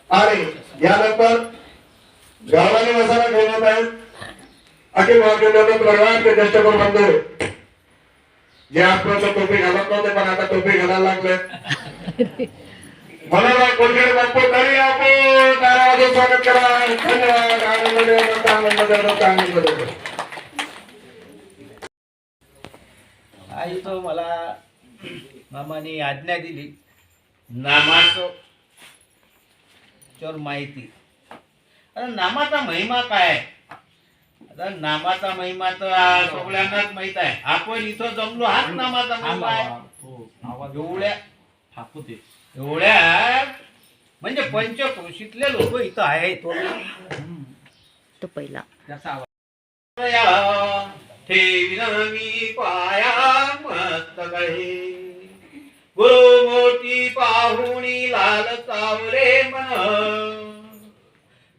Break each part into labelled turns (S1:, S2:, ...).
S1: आणि यानंतर गावाने मसाला घेण्यात आहेत अखिल भारतीय जनता परिवार के ज्येष्ठ बंधू जे आजपर्यंत टोपी घालत नव्हते पण आता टोपी घालायला लागले मला कोणत्याही बापू तरी आपण गावामध्ये स्वागत करा. धन्यवाद. आनंद देतो.
S2: आई तो मला मामाने आज्ञा दिली नामाचं माहिती. आता नामाचा महिमा काय आहे? आता नामाचा महिमा तर सगळ्यांनाच माहित आहे. आपण इथं जमलो हाच नामाचा महिमा आहे. एवढ्या म्हणजे पंचक्रोशीतले लोक इथं आहेत.
S3: तो पहिला
S2: ठेवीन मी पाया मस्तकळे गुरु मोठी पाहुणी लाल सावरे मन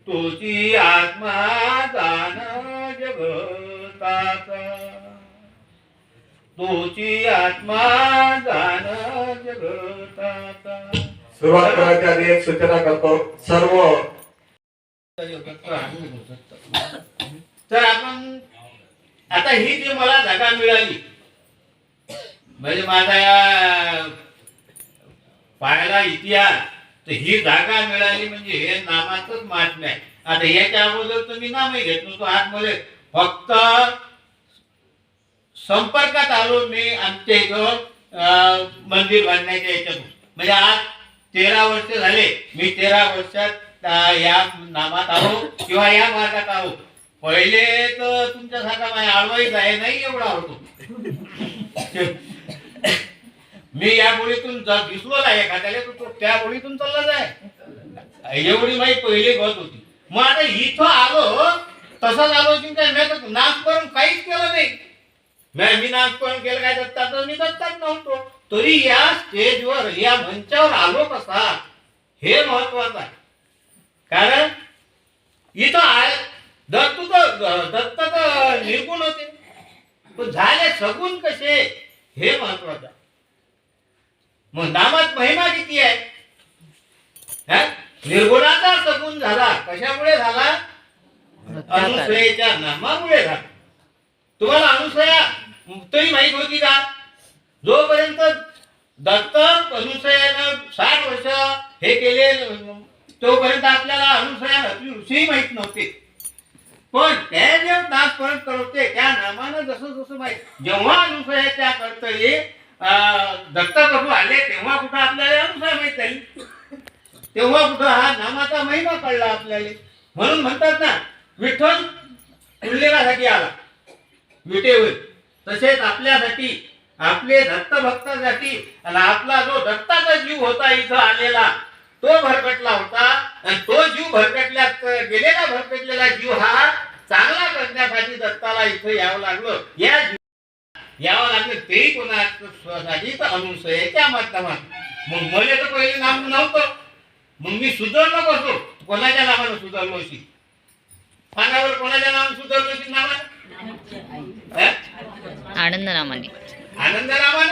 S2: तुझी आत्मा जाण जगतात तुझी आत्मा जाण जगतात.
S1: सुरुवात करायच्या आधी एक सूचना करतो. सर्व
S2: तर आपण आता ही जी मला जागा मिळाली म्हणजे माझा या पायाला इतिहास तर ही जागा मिळाली म्हणजे हे नामाचंच महात्म्य आहे. आता याच्या अगोदर तर मी नामही घेत नव्हतो. आज मला फक्त संपर्कात आलो मी आमच्या इथं मंदिर बांधण्याच्या याच्यातून. म्हणजे आज 13 वर्ष झाले मी 13 वर्षात या नामात आलो किंवा या मार्गात आलो. पहिले तर तुमच्यासारखा माझ्या आळवाईच आहे नाही एवढा होतो. मी या बोळीतून दिसलो नाही एखाद्याला तो त्या बोळीतून चालला जाय एवढी माझी पहिली गत होती. मग आता इथं आलो तसंच आलो की काय मी नामकरण काहीच केलं नाही. मी नामकरण केलं काय दत्ताचं मी दत्ताच नव्हतो. तरी या स्टेजवर या मंचावर आलो कसा हे महत्वाचं आहे. कारण इथं दत्त तर निर्गुण होते पण झाले सगुण कसे हे महत्वाचं आहे. मग नामात महिमा किती आहे? निर्गुणाचा सगुण झाला कशामुळे झाला? अनुसयाच्या नामामुळे झाला. तुम्हाला अनुसया तरी माहित होती का? जोपर्यंत दत्त अनुसयानं 60 वर्ष हे केले तोपर्यंत आपल्याला अनुसया ऋषी माहित नव्हते. पण त्या जे नामस्मरण करते त्या नामानं जसं जसं माहित जेव्हा अनुसयाच्या कर्तरी दत्तप्रभू आले तेव्हा कुठं आपल्याला अनुसया माहित झाली. तेव्हा कुठं हा नामाचा महिमा कळला आपल्याला. म्हणून म्हणतात ना विठ्ठल उल्लेखासाठी आला विटेवर तसेच आपल्यासाठी आपले दत्त भक्तासाठी आणि आपला जो दत्ताचा जीव होता इथं आलेला तो भरकटला होता आणि तो जीव भरकटलेला जीव हा चांगला करण्यासाठी दत्ताला इथं यावं लागलं. यावं लागलं तेही कोणासाठी तर अनुसयाच्या माध्यमात. मग मला तर पहिले नाम नव्हतं. मग मी सुधारलो कसो? कोणाच्या नावानं सुधारलो अशी सांगावर कोणाच्या नावानं सुधारलो अशी नावानं
S3: आनंद नामाने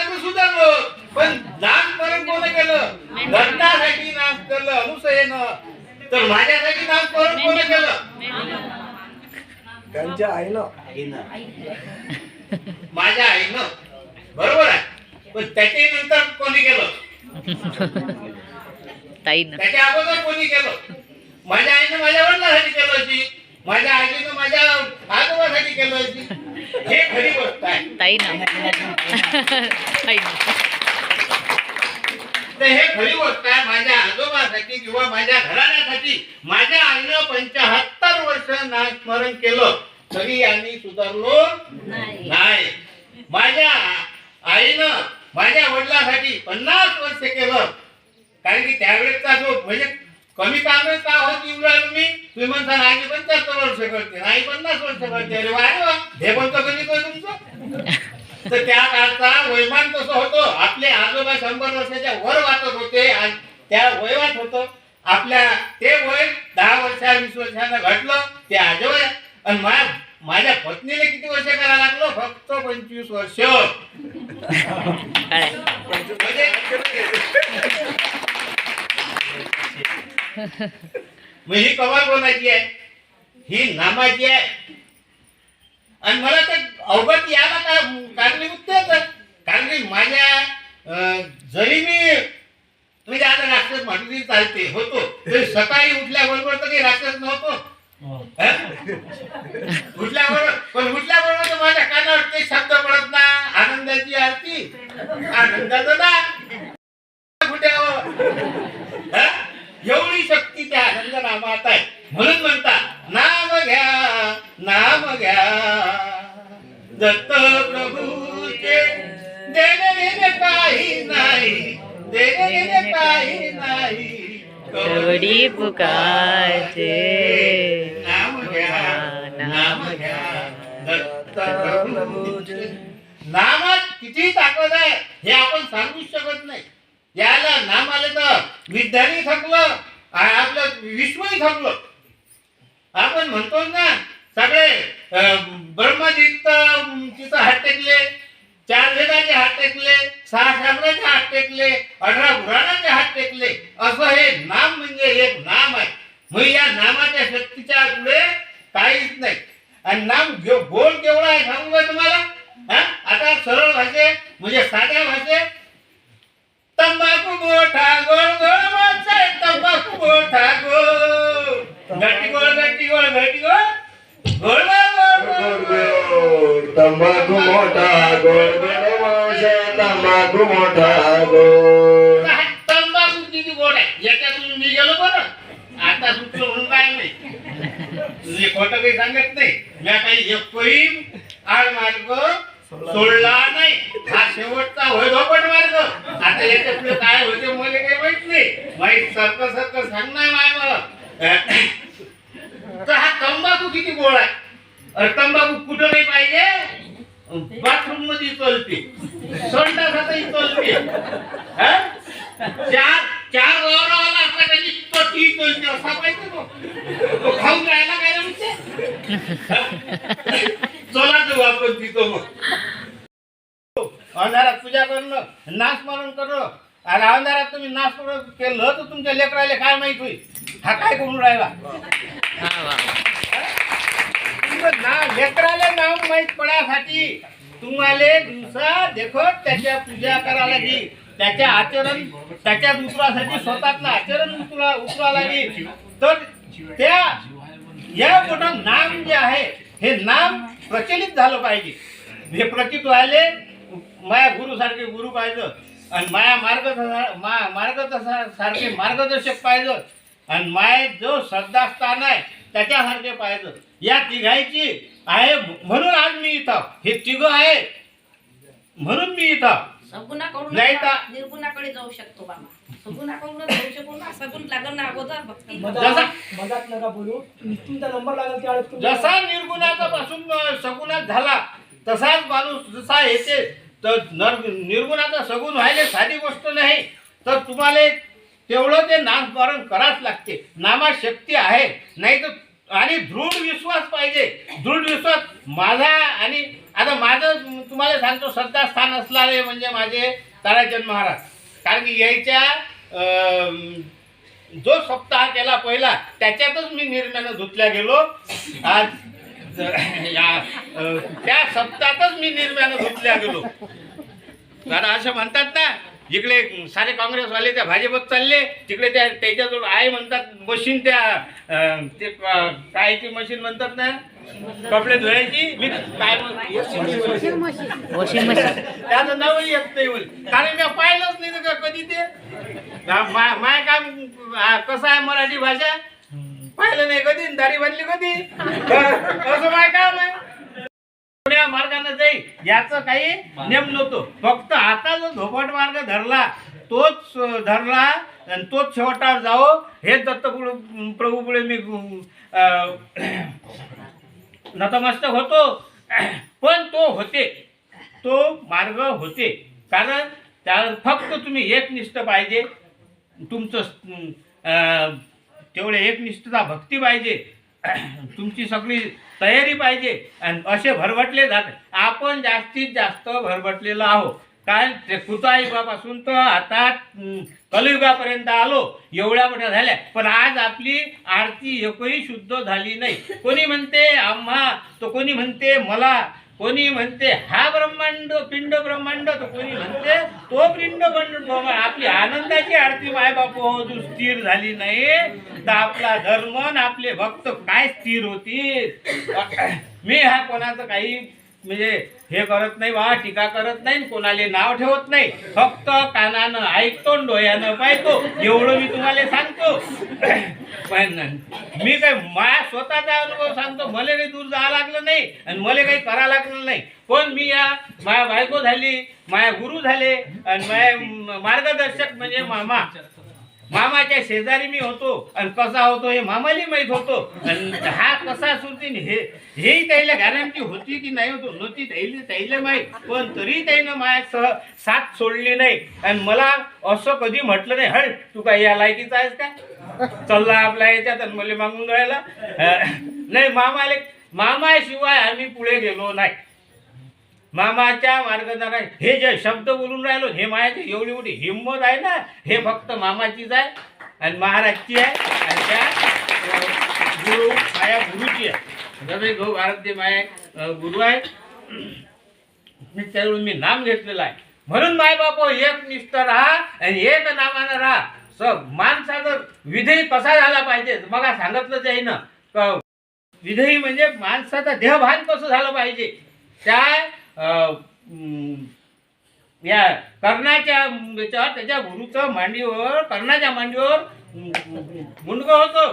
S2: तर सुधारलो. पण नामकरण कोण केलं? दत्तासाठी नाम केलं अनुसयेनं. तर माझ्यासाठी नामकरण कोण केलं?
S1: त्यांच्या आईनं
S2: माझ्या आईनं. बरोबर आहे. पण त्याच्या नंतर कोणी केलं?
S3: ताईनं.
S2: त्याच्या अगोदर कोणी केलं? माझ्या आईनं माझ्या वडिलांसाठी केलं अशी माझ्या आईनं माझ्या आजोबासाठी केलं अशी. हे खरी गोष्ट आहे.
S3: ताईनं.
S2: तर हे खरी गोष्ट आहे. माझ्या आजोबासाठी किंवा माझ्या घराण्यासाठी माझ्या आईनं 75 वर्ष नामस्मरण केलं तरी आम्ही सुधारलो नाही. माझ्या आईनं माझ्या वडिलांसाठी 50 वर्ष केलं. कारण की त्यावेळेसचा जो म्हणजे कमी काम का होत तुम्ही म्हणता नाही 75 वर्ष करते नाही 50 वर्ष करते. अरे वा हे पण तर कधी तुमचं. तर त्या काळचा वैमान कसं होतं? आपले आजोबा 100 वर्षाच्या वर वाचत होते आणि त्या वयवात होतं आपल्या ते वय 10 वर्षा 20 वर्षानं घटलं ते आजोबा. आणि माझ्या पत्नीने किती वर्ष करायला लागलो? फक्त 25 वर्ष. मग ही कवर कोणाची आहे? ही नामाची आहे. आणि मला ते अवगत यायला काय कारणीभूत तेच आहे. कारण की माझ्या जरी मी म्हणजे आता राक्षस म्हणून चालते होतो तरी सकाळी उठल्याबरोबर तर काही राक्षस नव्हतो. उठल्याबरोबर पण उठल्याबरोबर तर माझ्या कानावर ते शब्द पडत ना, आनंदाची आरती, आनंदाचं ना एवढी शक्ती त्या आनंद नामात आहे. म्हणून म्हणतात नाम घ्या, नाम घ्या दत्त प्रभूचे, देणे घेणे काही नाही, देणे घेणे काही नाही,
S3: कवडी पुकारते
S2: नाम घ्या, नाम घ्या दत्त प्रभूचे. नामात किती ताकद आहे हे आपण सांगूच शकत नाही. याला नाम आले तर विद्यार्थी थकलं, आपलं विश्वही थकलं. आपण म्हणतो ना सगळे ब्रह्मदीप्त तिथं हात टेकले, 4 वेदाचे हात टेकले, 6 शास्त्राचे हात टेकले, 18 पुराणाचे हात टेकले. असं हे नाम म्हणजे एक नाम आहे. मग या नामाच्या शक्तीच्या पुढे काहीच नाही. आणि नाम गोड केवढा आहे सांगू का तुम्हाला? आता सरळ भाषे म्हणजे साध्या भाषेत तंबाखू मोठा गोड गोड माणसाय, तंबाखू मोठा गोड, गटी गोड गटी गोड गटी गोड गोड गोड गोड.
S1: तंबाखू मोठा गोड गोड मावशे, तंबाखू मोठा गोड.
S2: तंबाखू किती गोड आहे याच्यातून मी गेलो बरं. आता सुटलो म्हणून काय नाही, तुझे खोटं काही सांगत नाही. मी काही एकही आड मार्ग सोडला नाही. हा शेवटचा होय धोपट मार्ग. आता याच्या पुढे काय होते मला काही माहित नाही. माहित सारखं सारखं सांगणार माय मला. तर हा तंबाखू किती गोड आहे. अरे तंबाखू कुठं नाही पाहिजे, बाथरूम मध्ये चलते, संडासातही चलते. चार वाला असला काही तो ती चलते असा पाहिजे. तो खाऊन राहिला काय म्हणते चला जाऊ आपण तिथं. मग अंधारात पूजा करणं, नामस्मरण करणं. आणि अंधारात तुम्ही नामस्मरण केलं तर तुमच्या लेकराला काय माहित होईल हा काय करून राहिला. लेकराला नाव माहित पडासाठी तुम्हाला दिवसा देखत त्याच्या पूजा करा लागेल, त्याच्या आचरण त्याच्यात उतरासाठी स्वतःतलं आचरण उतरा लागेल. तर त्या या मोठं नाम जे आहे हे नाम प्रचलित झालं पाहिजे. हे प्रचित व्हायले माया गुरु सारखे गुरु पाहिजे, आणि माया सारखे मार्गदर्शक पाहिजे, आणि माय जो श्रद्धास्थान आहे त्याच्यासारखे पाहिजे. या तिघायची आहे म्हणून आज मी इथं. हे तिघ आहे म्हणून मी इथं.
S4: सगुणाकडून
S2: नाही तर
S4: निर्गुणाकडे जाऊ शकतो बाबा. सगुणाकडून जाऊ शकतो ना. सगुण लागण ना अगोदर भक्ती.
S5: मजाक नका बोलू. तुमचा नंबर लागेल त्यावेळेस
S2: जसा निर्गुणाचा पासून सगुणात झाला तसाच माणूस जसा येते. तर निर्गुणाचा सगुण व्हायला साधी गोष्ट नाही. तर तुम्हाला तेवढं ते नामस्मरण करावंच लागते. नामात शक्ती आहे. नाही तर आणि दृढ विश्वास पाहिजे. दृढ विश्वास माझा. आणि आता माझं तुम्हाला सांगतो श्रद्धास्थान असणारे म्हणजे माझे ताराचंद महाराज. कारण की यायच्या जो सप्ताह केला पहिला त्याच्यातच मी निर्म्यानं धुतल्या गेलो. आज त्या सप्ताहातच मी निर्म्यानं धुतल्या गेलो. कारण असं म्हणतात ना, जिकडे सारे काँग्रेसवाले त्या भाजपत चालले तिकडे त्या त्याच्याजवळ आहे म्हणतात मशीन. त्या ते कायची मशीन म्हणतात ना कपडे धुवायची. मी काय
S3: वॉशिंग मशीन.
S2: त्याचं नावही येत नाही बोल. कारण मी पाहिलंच नाही का कधी ते. माय काम कसं आहे मराठी भाषा पाहिलं नाही कधी, दारी बांधली कधी. असं माय काम आहे. पुण्या मार्गाने जाईल याचं काही नेम नव्हतं. फक्त आता जो धोपट मार्ग धरला तोच धरला आणि तोच शेवटावर जावो हे दत्त प्रभू पुढे मी नतमस्तक होतो. पण तो होते, तो मार्ग होते. कारण त्या फक्त तुम्ही एकनिष्ठ पाहिजे. तुमचं तेवढे एकनिष्ठता भक्ती पाहिजे. तुमची सगळी तयारी पाहिजे. आणि असे भरभटले जात. आपण जास्तीत जास्त भरभटलेलो आहोत. काय ते कृतायुगापासून तर आता कलियुगापर्यंत आलो, एवढ्या मोठ्या झाल्या, पण आज आपली आरती एकही शुद्ध झाली नाही. कोणी म्हणते आम्हा, तर कोणी म्हणते मला, कोणी म्हणते हा ब्रह्मांड पिंड ब्रह्मांड, तर कोणी म्हणते तो पिंड ब्रह्मांड. आपली आनंदाची आरती मायबाप अजून स्थिर झाली नाही, तर आपला धर्म आणि आपले भक्त काय स्थिर होतील. मी हा कोणाचं काही म्हणजे हे करत नाही बा, टीका करत नाही, कोणाले नाव ठेवत नाही, फक्त कानानं ऐकतो, डोळ्यानं पाहतो, एवढं मी तुम्हाला सांगतो. पण मी काय माझ्या स्वतःचा अनुभव सांगतो. मला काही दूर जावं लागलं नाही आणि मला काही करावं लागलं नाही. पण मी या माझ्या बायको झाली, माझ्या गुरु झाले आणि माझे मार्गदर्शक म्हणजे मामाच्या शेजारी मी होतो आणि कसा होतो हे मामाला माहीत होतो. आणि हा कसा सुरतीन हेही त्याला गॅरंटी होती की नाही होतो नव्हती त्याला माहीत. पण तरी त्यानं माझ्या साथ सोडली नाही आणि मला असं कधी म्हटलं नाही, हळ तू काय या लायकीचा आहेस का, चालला आपल्या याच्यात आणि मला मागून राहिला. नाही, मामाशिवाय आम्ही पुढे गेलो नाही. मामाच्या मार्गदर्शनाने हे जे शब्द बोलून राहिलो, हे माझ्याची एवढी मोठी हिंमत आहे ना, हे फक्त मामाचीच आहे आणि महाराजची आहे आणि त्या गुरु माया गुरुची आहे. रवी गो भारत माया गुरु आहे, त्यावेळी मी नाम घेतलेलं आहे. म्हणून मायबाप एक निष्ठ राहा आणि एक नामानं राहा. माणसाचा विधेय कसा झाला पाहिजे, मग सांगितलंच आहे ना, विधेयी म्हणजे माणसाचा देहभान कसं झालं पाहिजे. त्या या कर्णाच्या याच्यावर त्याच्या गुरुचं मांडीवर, कर्णाच्या मांडीवर मुंडकं होतं,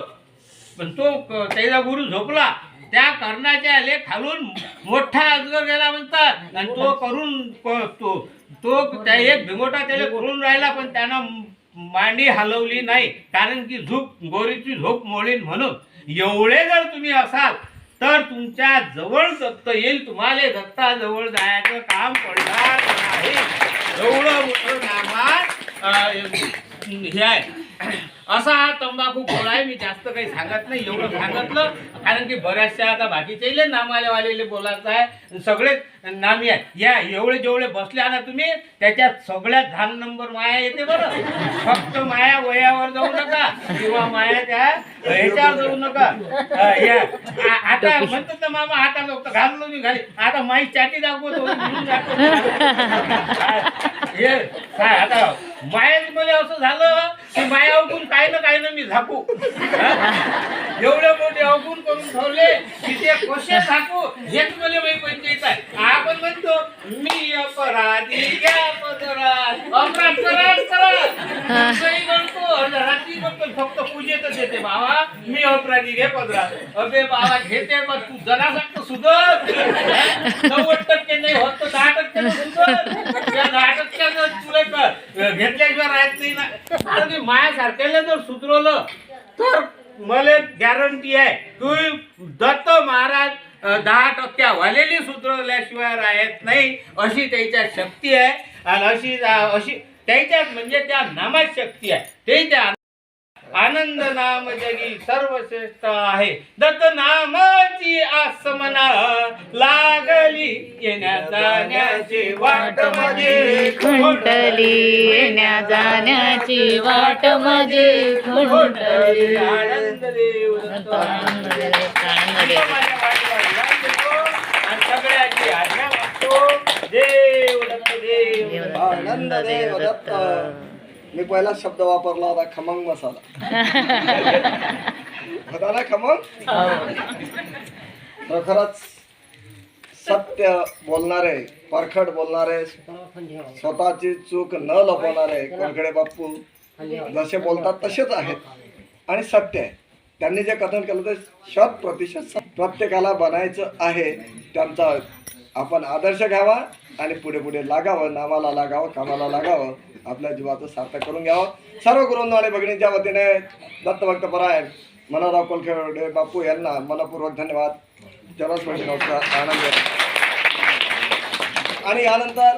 S2: पण तो त्याचा गुरु झोपला. त्या कर्णाच्या आले खालून मोठा अजगर गेला म्हणतात आणि तो करून तो त्या एक भिंगोटा त्याला करून राहिला, पण त्यानं मांडी हलवली नाही, कारण की गोरीची झोप मोडीन म्हणून. एवढे जर तुम्ही असाल तर तुमच्या जवळ दत्त येईल, तुम्हाला दत्ताजवळ जायचं काम पडणार नाही. एवढं मोठं नामात हे आहे. असा हा तंबाखू गोळा आहे. मी जास्त काही सांगत नाही, एवढं सांगितलं कारण की बऱ्याचशा आता बाकीचे नामालेवालेले बोलायचं आहे. सगळे नामी आहे. या एवढे जेवढे बसले ना तुम्ही, त्याच्यात सगळ्यात धान नंबर माया येते बरं. फक्त माया वयावर जाऊ नका किंवा माया त्या ह्याच्यावर जाऊ नका. आता म्हणतात ना मामा, आता घाललो मी घाली, आता माई चाटी दाखवतो हे काय. आता मायाच मला असं झालं की माया अवगुण काय ना मी झाकू. एवढे मोठे अवगुण करून ठेवले की ते कसे झाकू हेच मला माहिती पंचायत आहे. आपण म्हणतो मी अपराधी घ्या पदरात, अपराध करा करतो रात्री करतो, फक्त पूजेतच येते बाबा मी अपराधी घे पदरात. अबे बाबा घेते, पण तू जरा सांगतो सुधर. 90% नाही होत तर 10% सुधर. त्या 10% तुला घेतल्याशिवाय राहत नाही ना. आणि मायासारख्याला जर सुधरवलं तर मला गॅरंटी आहे की दत्त महाराज 10% वालेली सुधरवल्याशिवाय राहत नाही, अशी त्याच्या शक्ती आहे. आणि अशी त्याच्यात म्हणजे त्या नामात शक्ती आहे. ते त्या आनंद नाम जगी सर्वश्रेष्ठ आहे. दत्त नामाची आसमना लागली, येण्या जाण्याची वाट मध्ये
S3: खुंटली, येण्या जाण्याची वाट मध्ये खुंटली.
S2: आनंद देव दत्त,
S3: आनंद देव.
S2: आणि सगळ्याची आज्ञा मागतो. देव दत्त देव
S6: आनंद देव दत्त. मी पहिला शब्द वापरला होता खमंग मसाला. होता ना खमंग. तर खरंच सत्य बोलणारे, परखड बोलणारे, स्वतःची चूक न लपवणारे कोणकडे बाप्पू जसे बोलतात तसेच आहेत आणि सत्य आहे. त्यांनी जे कथन केलं ते 100% प्रत्येकाला बनायचं आहे. त्यांचा आपण आदर्श घ्यावा आणि पुढे पुढे लागावं, नामाला लागावं, कामाला लागावं, आपल्या जीवाचं सार्थक करून घ्यावं. सर्व गुरुंना आणि भगिनींच्या वतीने दत्तभक्त परायण मनोहरराव कोलखेडे बापू यांना मनपूर्वक धन्यवाद. चरस्पर्शी नमस्कार. आनंद. आणि यानंतर